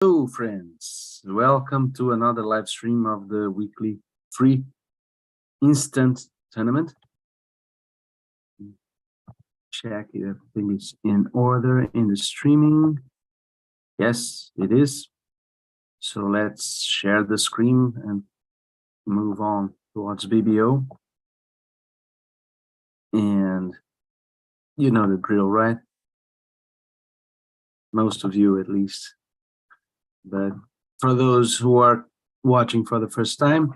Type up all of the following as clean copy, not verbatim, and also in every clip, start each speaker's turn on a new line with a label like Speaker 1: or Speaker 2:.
Speaker 1: Hello, friends. Welcome to another live stream of the weekly free instant tournament. Check if everything is in order in the streaming. Yes, it is. So let's share the screen and move on towards BBO. And you know the drill, right? Most of you at least. But for those who are watching for the first time,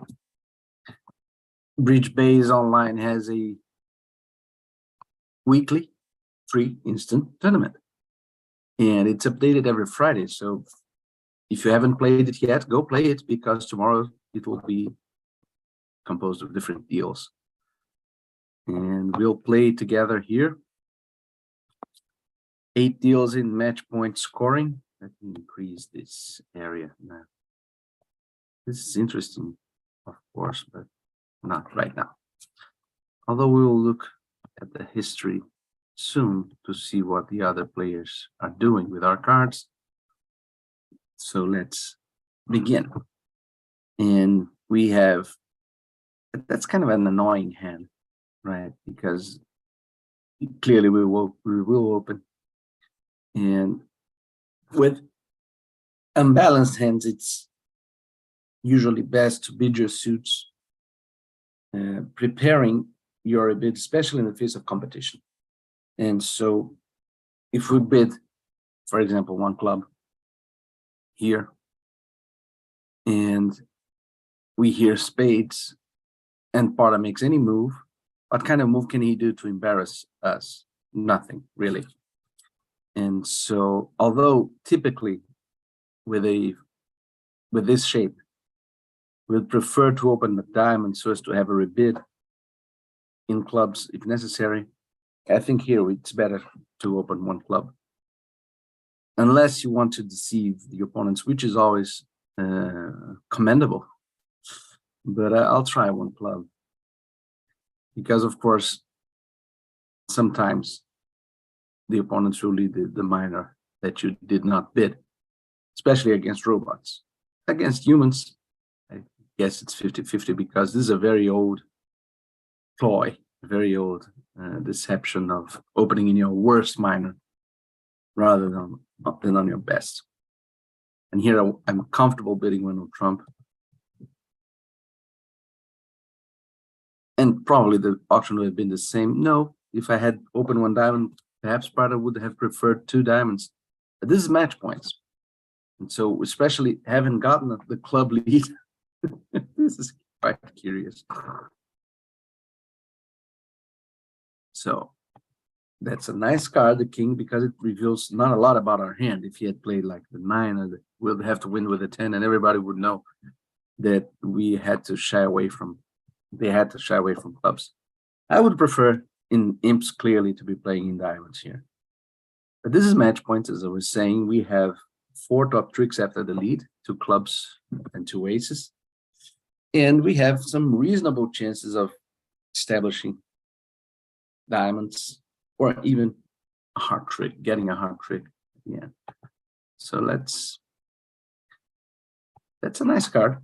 Speaker 1: Bridge Base Online has a weekly free instant tournament, and it's updated every Friday. So if you haven't played it yet, go play it, because tomorrow it will be composed of different deals, and we'll play together here. 8 deals in match point scoring. Let me increase this area now. This is interesting, of course, but not right now. Although we will look at the history soon to see what the other players are doing with our cards. So let's begin. And we have, that's kind of an annoying hand, right? Because clearly we will open. And with unbalanced hands, it's usually best to bid your suits, preparing your bid, especially in the face of competition. And so if we bid, for example, one club here, and we hear spades, and Parda makes any move, what kind of move can he do to embarrass us? Nothing, really. And so, although typically with this shape, we'd prefer to open the diamond so as to have a rebid in clubs if necessary. I think here it's better to open one club, unless you want to deceive the opponents, which is always commendable. But I'll try one club, because of course sometimes the opponents will lead the minor that you did not bid, especially against robots. Against humans, I guess it's 50-50, because this is a very old ploy, a very old deception of opening in your worst minor rather than on your best. And here I'm comfortable bidding one on Trump. And probably the auction would have been the same. No, if I had opened one diamond, perhaps Parda would have preferred 2 diamonds. But this is match points. And so, especially having gotten the club lead, this is quite curious. So that's a nice card, the king, because it reveals not a lot about our hand. If he had played like the 9, we'll have to win with a 10, and everybody would know that we had to shy away from, they had to shy away from clubs. I would prefer in imps clearly to be playing in diamonds here. But this is match points, as I was saying. We have 4 top tricks after the lead, 2 clubs and 2 aces. And we have some reasonable chances of establishing diamonds, or even a hard trick, getting a hard trick. Yeah. So that's a nice card.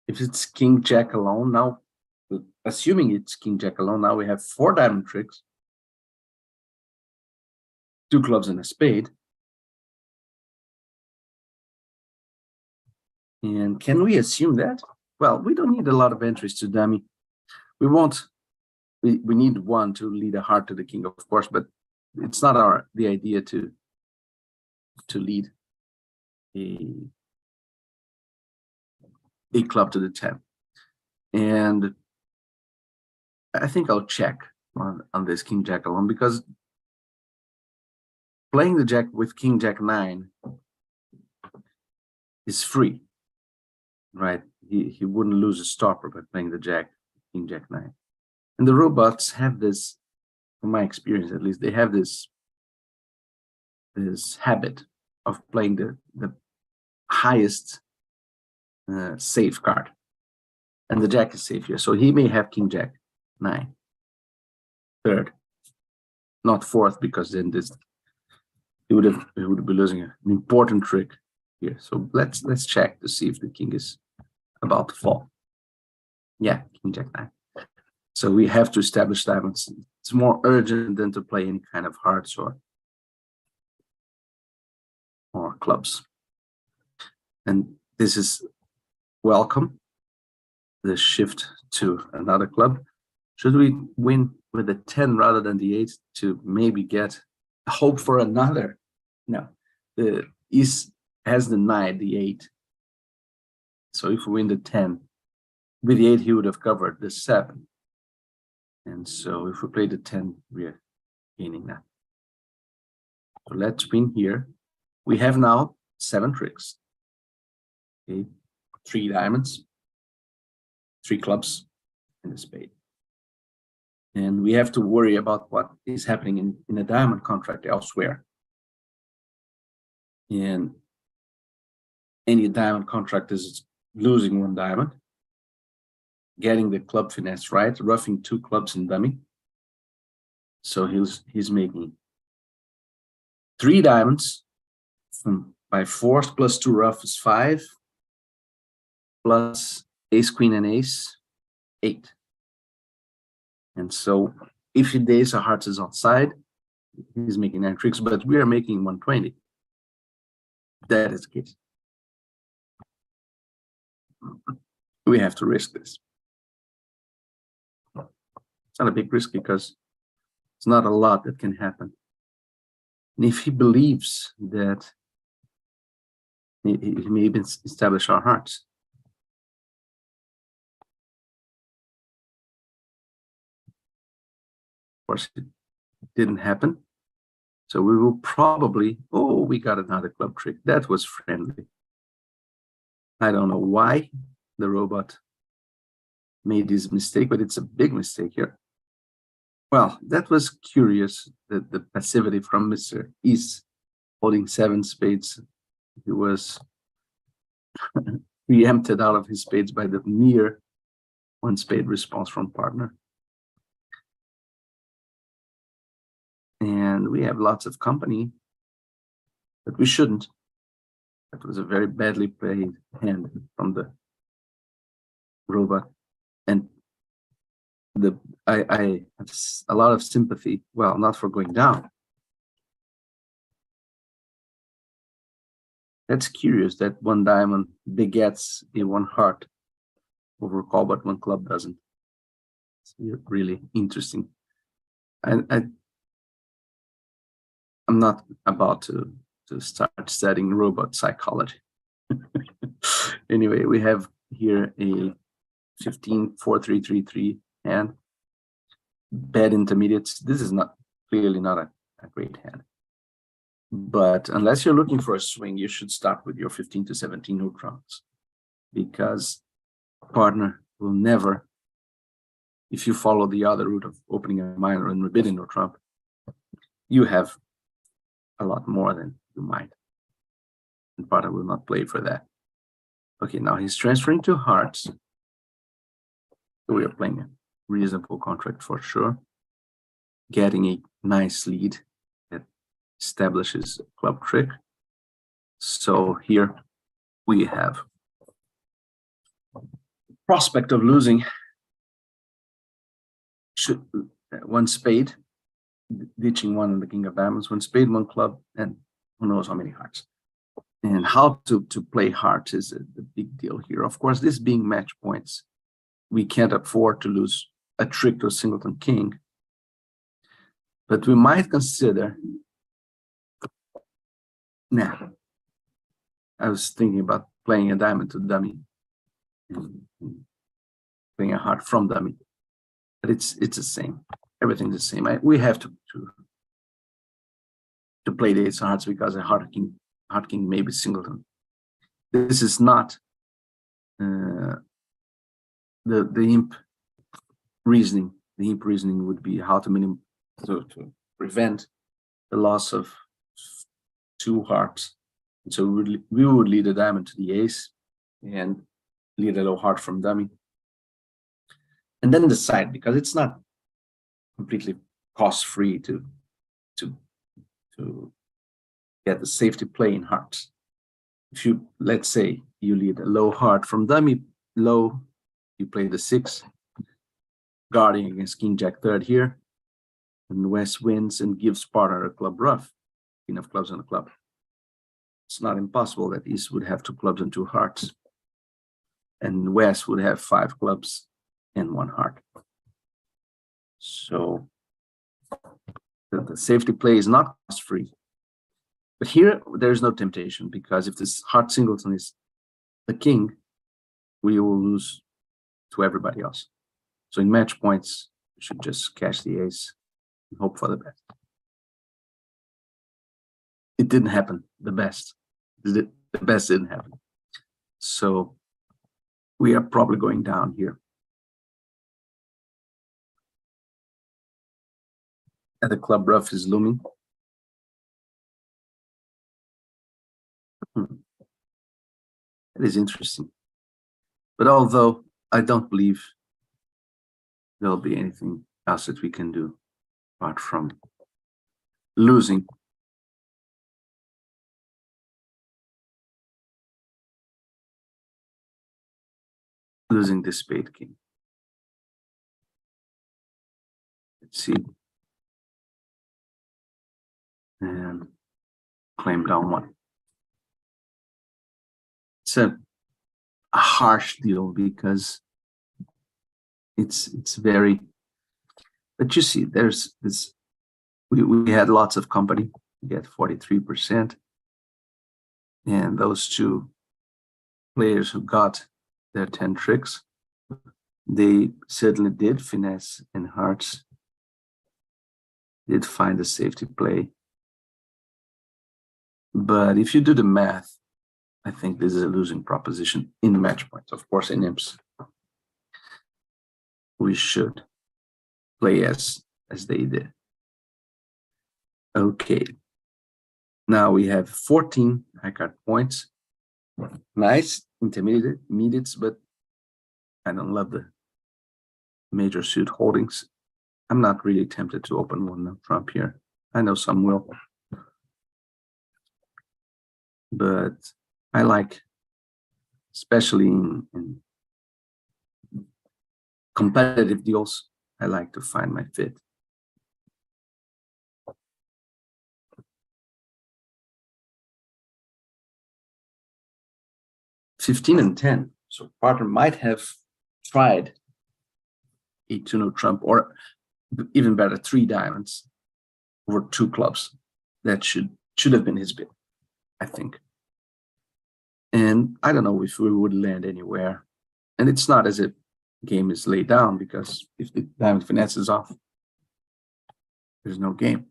Speaker 1: If it's king jack alone, now assuming it's king jack alone, now we have 4 diamond tricks, 2 clubs and a spade. And can we assume that? Well, we don't need a lot of entries to dummy. We need one to lead a heart to the king, of course, but it's not the idea to lead a club to the 10. And I think I'll check on this king jack alone, because playing the jack with king jack 9 is free, right? He wouldn't lose a stopper by playing the jack, king jack 9. And the robots have this, from my experience at least, they have this habit of playing the highest safe card, and the jack is safe here. So he may have king jack 9, 3rd, not 4th, because then he would be losing an important trick here. So let's check to see if the king is about to fall. Yeah, king jack 9. So we have to establish diamonds. It's more urgent than to play any kind of hearts or clubs. And this is welcome, the shift to another club. Should we win with the 10 rather than the 8 to maybe get hope for another? No, the East has denied the 8. So if we win the 10, with the 8 he would have covered the 7. And so if we play the 10, we are gaining that. So let's win here. We have now 7 tricks. Okay, 3 diamonds, 3 clubs, and a spade. And we have to worry about what is happening in a diamond contract elsewhere. And any diamond contract is losing 1 diamond, getting the club finesse right, roughing 2 clubs in dummy. So he's making 3 diamonds by force plus 2 rough is 5, plus ace, queen, and ace, 8. And so if the ace of hearts is outside, he's making 9 tricks, but we are making 120. That is the case. We have to risk this. It's not a big risk because it's not a lot that can happen. And if he believes that he may even establish our hearts, of course, it didn't happen. So we will probably, oh, we got another club trick. That was friendly. I don't know why the robot made this mistake, but it's a big mistake here. Well, that was curious, the passivity from Mr. East holding 7 spades. He was preempted out of his spades by the mere 1 spade response from partner. And we have lots of company, but we shouldn't. That was a very badly played hand from the robot. And I have a lot of sympathy, well, not for going down. That's curious that 1 diamond begets a 1 heart over call, but 1 club doesn't. It's really interesting. I'm not about to start studying robot psychology. Anyway, we have here a 15-4-3-3-3 hand. Bad intermediates. This is clearly not a great hand. But unless you're looking for a swing, you should start with your 15 to 17 neutrons, because partner will never, if you follow the other route of opening a minor and rebidding no trump, you have a lot more than you might. And partner will not play for that. Okay, now he's transferring to hearts. So we are playing a reasonable contract for sure. Getting a nice lead that establishes a club trick. So here we have prospect of losing 1 spade, ditching 1 on the king of diamonds, 1 spade, 1 club, and who knows how many hearts. And how to play hearts is the big deal here. Of course, this being match points, we can't afford to lose a trick to a singleton king. But we might consider, I was thinking about playing a diamond to dummy, playing a heart from dummy, but it's the same. Everything's the same. We have to play the ace of hearts because a heart king may be singleton. This is not the imp reasoning. The imp reasoning would be how to prevent the loss of 2 hearts. And so we would lead a diamond to the ace and lead a low heart from dummy, and then decide, because it's not completely cost-free to get the safety play in hearts. If you, let's say, you lead a low heart from dummy low, you play the 6, guarding against King Jack third here, and West wins and gives partner a club rough, King of clubs and a club. It's not impossible that East would have 2 clubs and 2 hearts, and West would have 5 clubs and 1 heart. So the safety play is not cost free. But here there is no temptation, because if this heart singleton is the king, we will lose to everybody else. So in match points, you should just cash the ace and hope for the best. It didn't happen. The best didn't happen. So we are probably going down here. And the club rough is looming. It is interesting. But although I don't believe there'll be anything else that we can do apart from losing. Losing this spade king. Let's see. And claim down 1. It's a harsh deal because it's very, but you see, there's this, we had lots of company, we get 43%, and those 2 players who got their 10 tricks, they certainly did finesse and hearts, did find a safety play. But if you do the math, I think this is a losing proposition in match points. Of course, in imps, we should play as they did. Okay. Now we have 14 high card points. Nice intermediates, but I don't love the major suit holdings. I'm not really tempted to open one trump here. I know some will. But I like, especially in competitive deals, I like to find my fit. $15 and 10. So partner might have tried a 2-no trump, or even better, 3 diamonds over 2 clubs. That should have been his bid, I think. And I don't know if we would land anywhere. And it's not as if game is laid down, because if the diamond finesse is off, there's no game.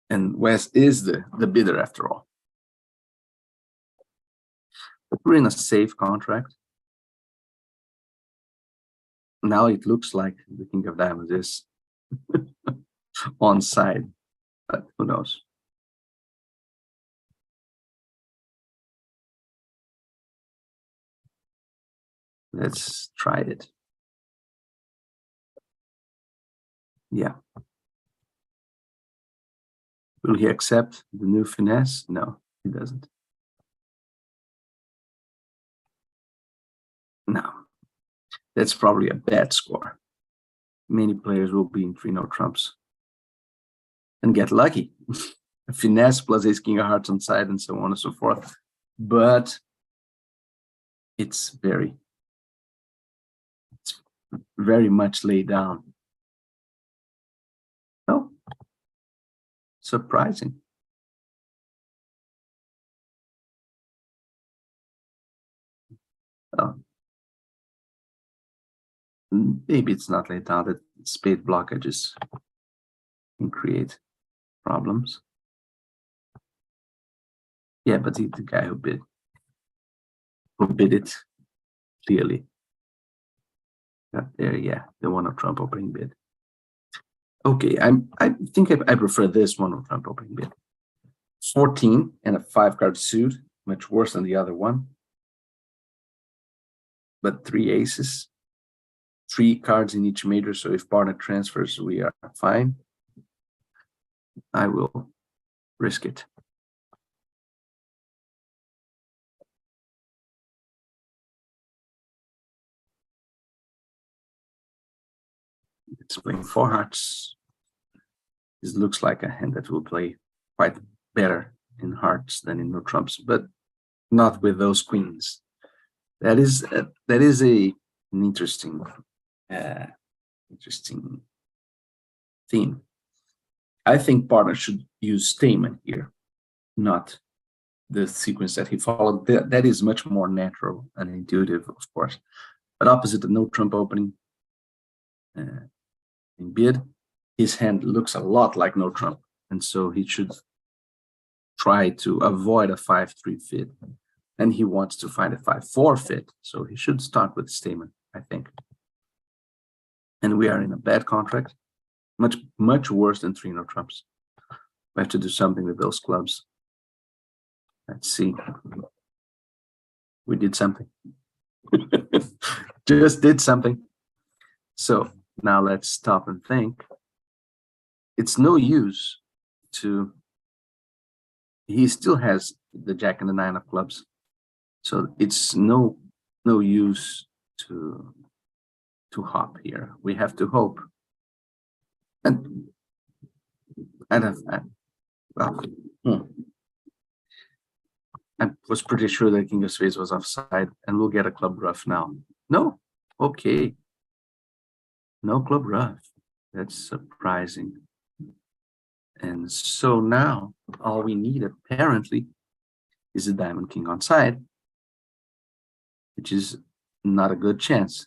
Speaker 1: And West is the bidder after all. But we're in a safe contract. Now it looks like the king of diamonds is on side, but who knows? Let's try it. Yeah. Will he accept the new finesse? No, he doesn't. No. That's probably a bad score. Many players will be in 3-no trumps and get lucky. A finesse plus ace king of hearts on side and so on and so forth. But it's very much laid down. No, surprising. Maybe it's not laid down, that spade blockages can create problems. Yeah, but the guy who bid it clearly got there. Yeah, the 1-no trump opening bid. Okay, I think I prefer this 1-no trump opening bid. 14 and a 5-card suit, much worse than the other one. But 3 aces, 3 cards in each major. So if partner transfers, we are fine. I will risk it. It's playing 4 hearts. This looks like a hand that will play quite better in hearts than in no trumps, but not with those queens. That is an interesting theme. I think partner should use stamen here, not the sequence that he followed. That is much more natural and intuitive, of course. But opposite the no trump opening in bid, his hand looks a lot like no trump, and so he should try to avoid a 5-3 fit, and he wants to find a 5-4 fit, so he should start with stamen, I think. And we are in a bad contract, much worse than 3 no trumps. We have to do something with those clubs. Let's see. We did something. Just did something. So now let's stop and think. It's no use to. He still has the jack and the 9 of clubs, so it's no use to hop here. We have to hope. And well, I was pretty sure that king of spades was offside, and we'll get a club rough now. No, okay. No club rough. That's surprising. And so now all we need apparently is a diamond king on side, which is not a good chance.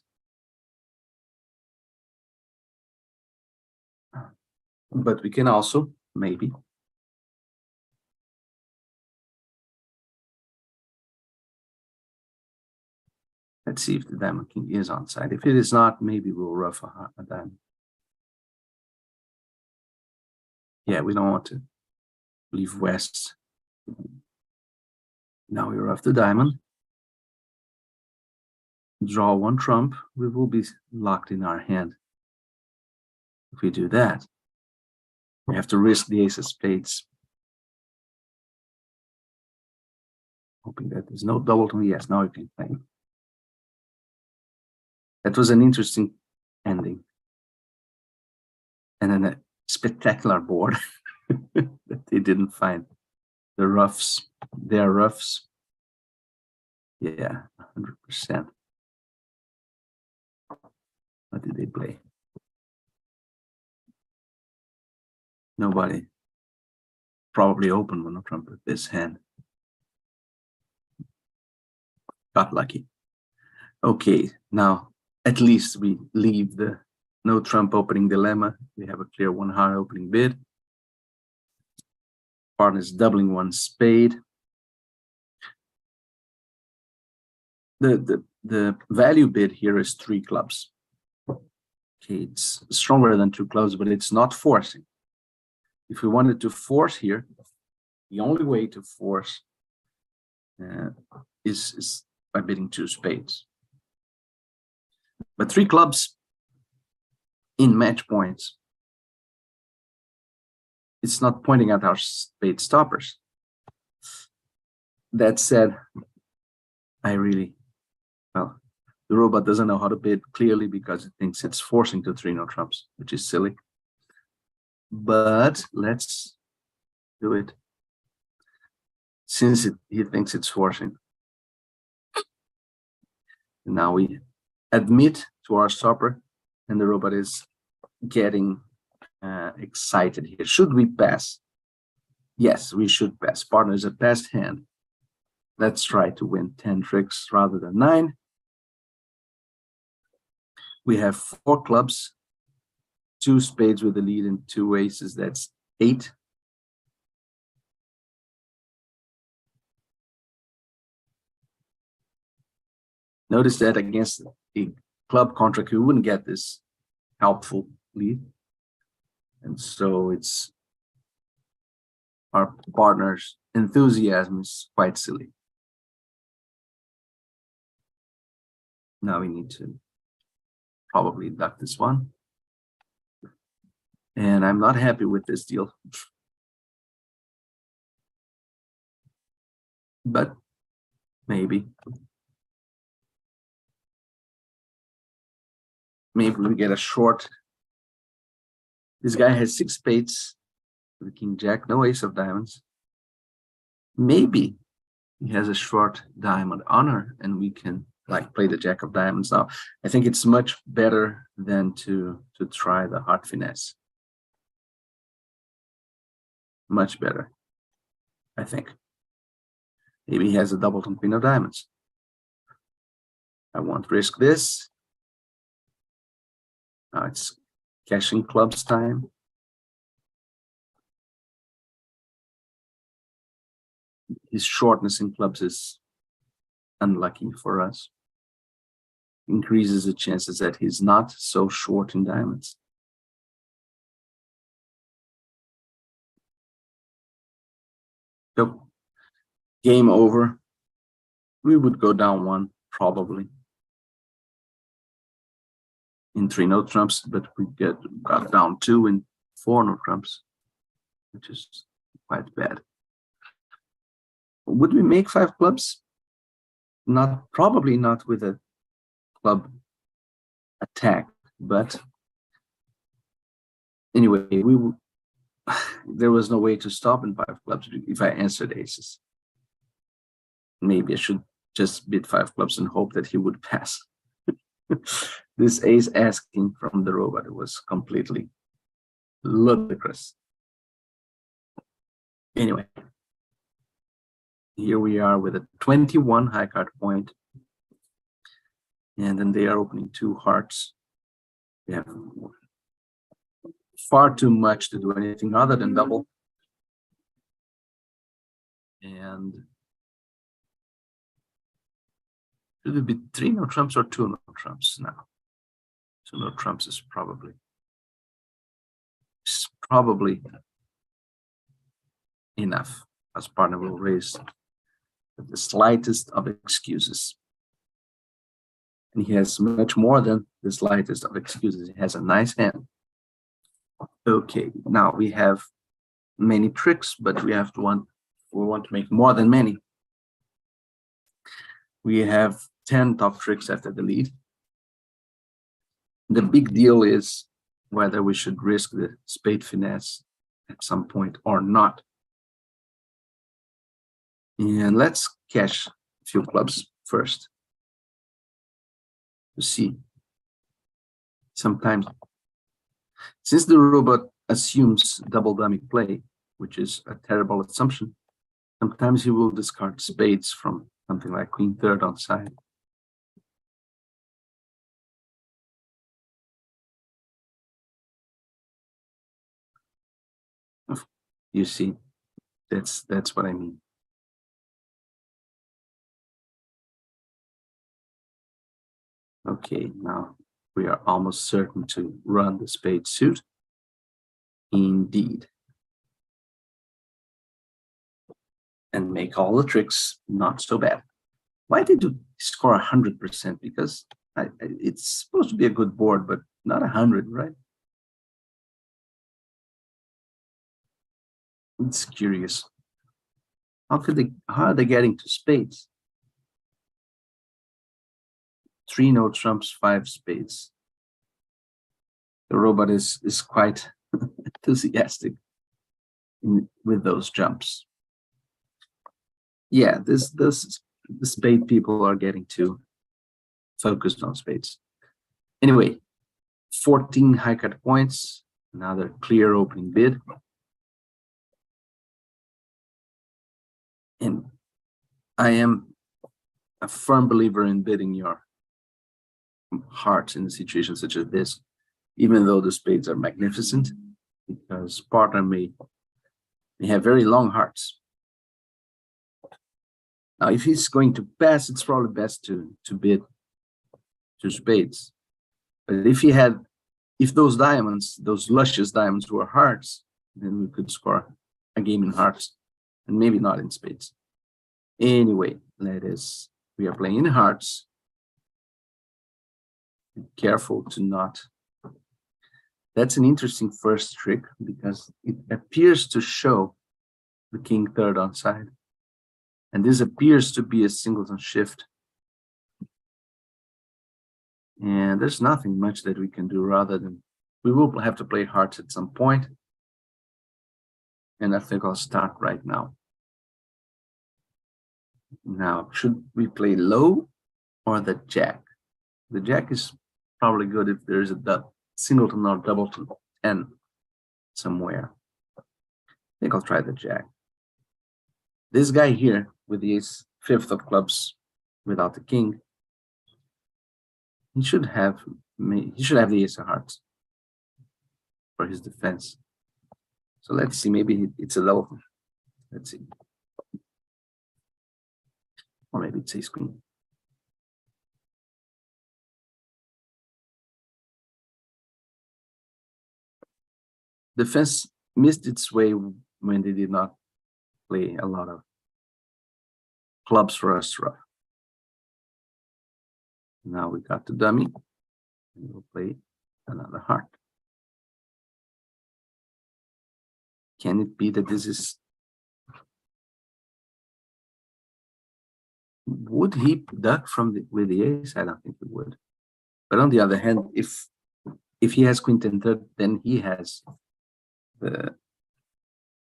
Speaker 1: But we can also maybe let's see if the diamond king is on side. If it is not, maybe we'll rough a diamond. Yeah, we don't want to leave west. Now we rough the diamond. Draw 1 trump. We will be locked in our hand. If we do that, we have to risk the ace of spades. Hoping that there's no double to me. Yes, now we can play. That was an interesting ending. And then a spectacular board that they didn't find. The roughs, their roughs. Yeah, 100%. What did they play? Nobody. Probably opened one trump with this hand. Got lucky. Okay, now at least we leave the no trump opening dilemma. We have a clear 1 heart opening bid. Partner is doubling 1 spade. The value bid here is 3 clubs. Okay, it's stronger than 2 clubs, but it's not forcing. If we wanted to force here, the only way to force is by bidding 2 spades. But 3 clubs in match points, it's not pointing at our spade stoppers. That said, well, the robot doesn't know how to bid clearly because it thinks it's forcing to 3 no trumps, which is silly. But let's do it since he thinks it's forcing. And now we admit to our stopper, and the robot is getting excited here. Should we pass? Yes, we should pass. Partner is a passed hand. Let's try to win 10 tricks rather than 9. We have 4 clubs, 2 spades with the lead and 2 aces. That's 8. Notice that against a club contract, we wouldn't get this helpful lead. And so it's our partner's enthusiasm is quite silly. Now we need to probably duck this one. And I'm not happy with this deal. but maybe we get a short. This guy has 6 spades, the king jack, no ace of diamonds. Maybe he has a short diamond honor and we can like play the jack of diamonds now. I think it's much better than to try the heart finesse. Much better, I think. Maybe he has a doubleton queen of diamonds. I won't risk this. Now it's cashing clubs time. His shortness in clubs is unlucky for us. Increases the chances that he's not so short in diamonds. So, game over. We would go down 1 probably in 3 no trumps, but we got down 2 in 4 no trumps, which is quite bad. Would we make 5 clubs? Not, probably not with a club attack, but anyway, there was no way to stop in 5 clubs if I answered aces. Maybe I should just bid 5 clubs and hope that he would pass. This ace asking from the robot was completely ludicrous. Anyway, here we are with a 21 high card point, and then they are opening 2 hearts. They have far too much to do anything other than double. And should it be 3 no trumps or 2 no trumps now? 2 no trumps is probably enough, as partner will raise with the slightest of excuses. And he has much more than the slightest of excuses. He has a nice hand. Okay, now we have many tricks, but we want to make more than many. We have 10 top tricks after the lead. The big deal is whether we should risk the spade finesse at some point or not. And let's cash a few clubs first to see. Sometimes, since the robot assumes double dummy play, which is a terrible assumption, sometimes he will discard spades from something like queen third on side. You see, that's what I mean. Okay, now we are almost certain to run the spade suit. Indeed. And make all the tricks not so bad. Why did you score 100%? Because it's supposed to be a good board, but not 100, right? It's curious. How are they getting to spades? 3 no trumps, 5 spades. The robot is quite enthusiastic with those jumps. Yeah, the spade people are getting too focused on spades. Anyway, 14 high card points, another clear opening bid. And I am a firm believer in bidding your heart in a situation such as this, even though the spades are magnificent, because partner may have very long hearts. Now, if he's going to pass, it's probably best to bid 2 spades. But if those diamonds, those luscious diamonds were hearts, then we could score a game in hearts and maybe not in spades. Anyway, we are playing in hearts. Be careful to not. That's an interesting first trick because it appears to show the king third on side. And this appears to be a singleton shift. And there's nothing much that we can do rather than, we will have to play hearts at some point. And I think I'll start right now. Now, should we play low or the jack? The jack is probably good if there's a singleton or doubleton 10 somewhere. I think I'll try the jack. This guy here with the ace fifth of clubs without the king, he should have the ace of hearts for his defense. So let's see, maybe it's a low. Let's see. Or maybe it's ace queen. Defense missed its way when they did not play a lot of clubs for us to rough. Now we got the dummy, and we'll play another heart. Can it be that this is? Would he duck from with the ace? I don't think he would. But on the other hand, if he has queen 10 third, then he has the,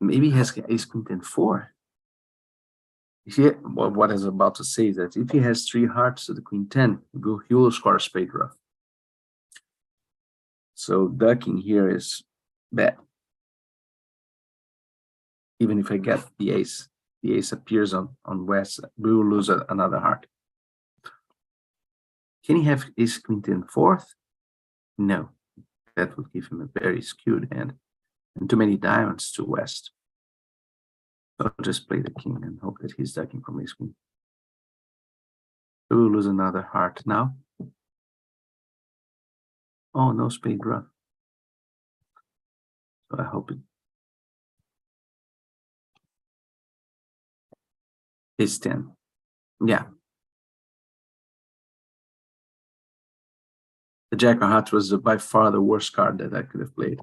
Speaker 1: maybe he has ace queen 10 4. What I was about to say is that if he has 3 hearts to the queen 10, he will score a spade rough. So ducking here is bad. Even if I get the ace appears on west, we will lose another heart. Can he have ace queen 10 fourth? No, that would give him a very skewed hand and too many diamonds to west. So I'll just play the king and hope that he's ducking from ace queen. We will lose another heart now. Oh, no spade rough. So I hope it is 10. Yeah. The jack of hearts was by far the worst card that I could have played.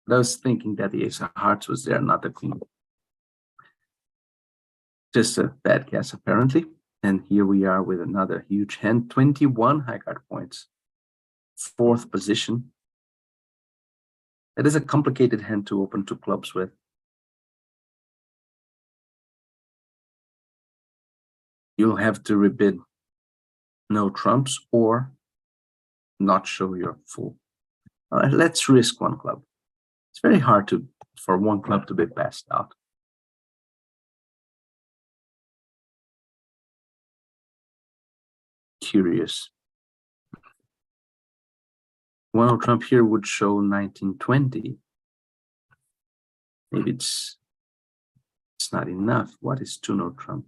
Speaker 1: But I was thinking that the ace of hearts was there, not the queen. Just a bad guess, apparently. And here we are with another huge hand, 21 high card points. 4th position. That is a complicated hand to open 2 clubs with. You'll have to rebid no trumps or not show your full. All right, let's risk 1 club. It's very hard for 1 club to be passed out. Curious. 1 trump here would show 1920. Maybe it's not enough. What is 2 no trump?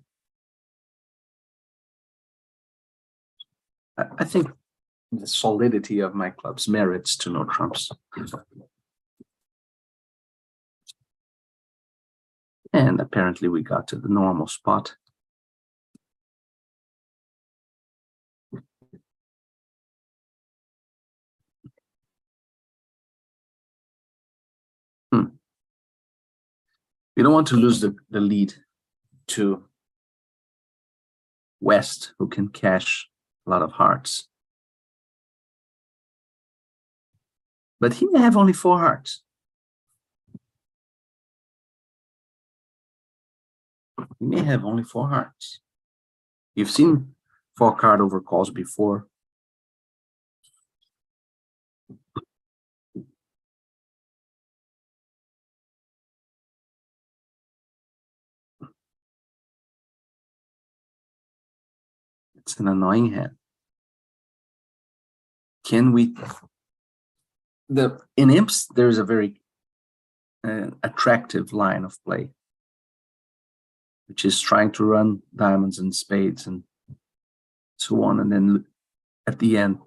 Speaker 1: I think the solidity of my clubs merits 2 no trumps. And apparently we got to the normal spot. You don't want to lose the lead to West, who can cash a lot of hearts. But he may have only 4 hearts. He may have only 4 hearts. You've seen 4 card overcalls before. It's an annoying hand. Can we? In imps, there's a very attractive line of play, which is trying to run diamonds and spades and so on, and then at the end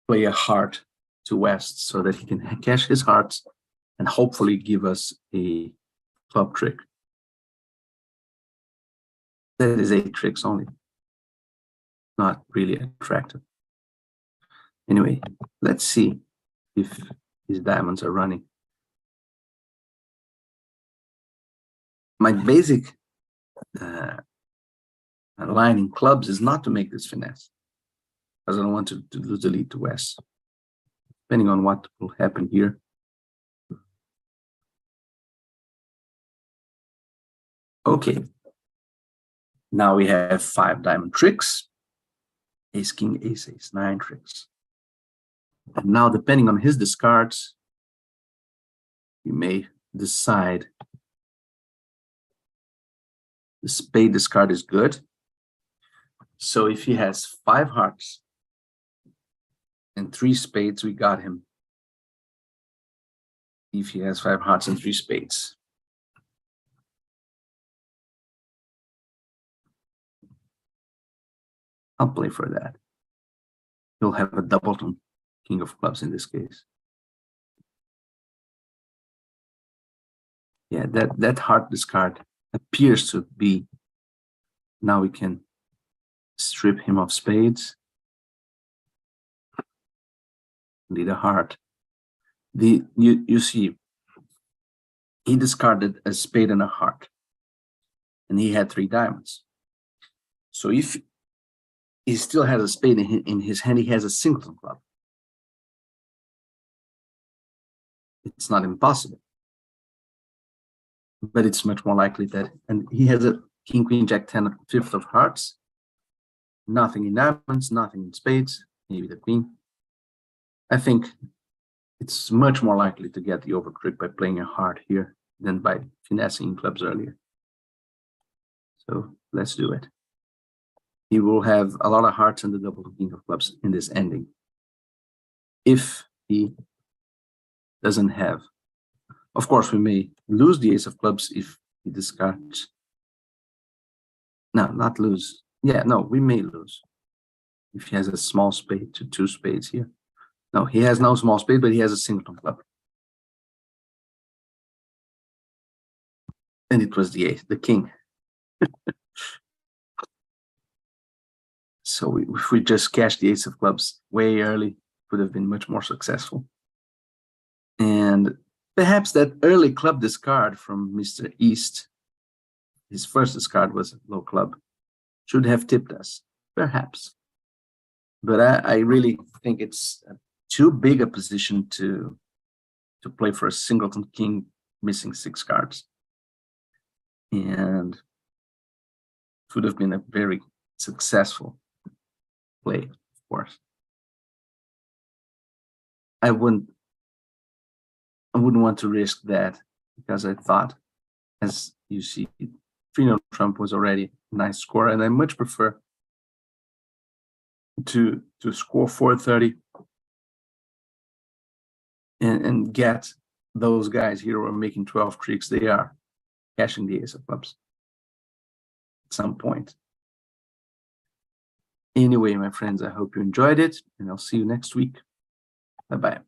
Speaker 1: play a heart to West so that he can cash his hearts and hopefully give us a club trick. That is 8 tricks only. Not really attractive. Anyway, let's see if his diamonds are running. My basic line in clubs is not to make this finesse, because I don't want to lose the lead to S. Depending on what will happen here. Okay. Now we have 5 diamond tricks. Ace, king, ace, ace, 9 tricks. And now, depending on his discards, you may decide the spade discard is good. So if he has 5 hearts and 3 spades, we got him. If he has 5 hearts and 3 spades. I'll play for that. He'll have a doubleton king of clubs in this case. Yeah, that heart discard appears to be. Now we can strip him of spades. Lead a heart. You see, he discarded a spade and a heart, and he had 3 diamonds. So if he still has a spade in his hand, he has a singleton club. It's not impossible, but it's much more likely that, and he has a king, queen, jack, 10, 5th of hearts, nothing in diamonds, nothing in spades, maybe the queen. I think it's much more likely to get the overtrick by playing a heart here than by finessing clubs earlier. So let's do it. He will have a lot of hearts and the double king of clubs in this ending. If he doesn't have, of course, we may lose the ace of clubs if he discards. No, not lose. Yeah, no, we may lose if he has a small spade to 2 spades here. No, he has no small spade, but he has a singleton club. And it was the ace, the king. So if we just cashed the ace of clubs way early, would have been much more successful. And perhaps that early club discard from Mr. East, his first discard was a low club, should have tipped us, perhaps. But I really think it's too big a position to play for a singleton king missing 6 cards. And it would have been a very successful play, of course. I wouldn't want to risk that, because I thought, as you see, 3-0 Trump was already a nice score, and I much prefer to score 430 and get those guys here who are making 12 tricks. They are cashing the ace of clubs at some point. Anyway, my friends, I hope you enjoyed it, and I'll see you next week. Bye-bye.